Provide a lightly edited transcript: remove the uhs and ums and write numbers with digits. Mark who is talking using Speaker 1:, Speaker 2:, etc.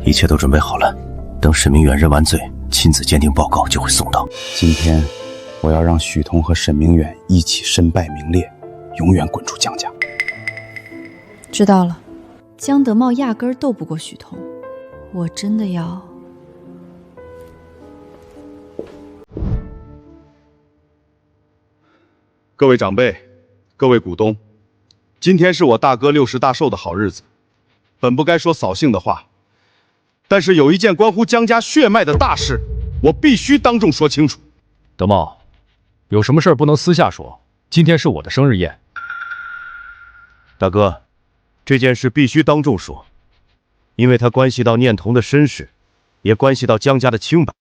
Speaker 1: 一切都准备好了，等沈明远认完罪，亲自鉴定报告就会送到。
Speaker 2: 今天，我要让许彤和沈明远一起身败名裂，永远滚出江家。
Speaker 3: 知道了，江德茂压根儿斗不过许彤，我真的要……
Speaker 4: 各位长辈，各位股东，今天是我大哥60大寿的好日子，本不该说扫兴的话，但是有一件关乎江家血脉的大事，我必须当众说清楚。
Speaker 5: 德茂，有什么事儿不能私下说？今天是我的生日宴。
Speaker 6: 大哥，这件事必须当众说，因为它关系到念童的身世，也关系到江家的清白。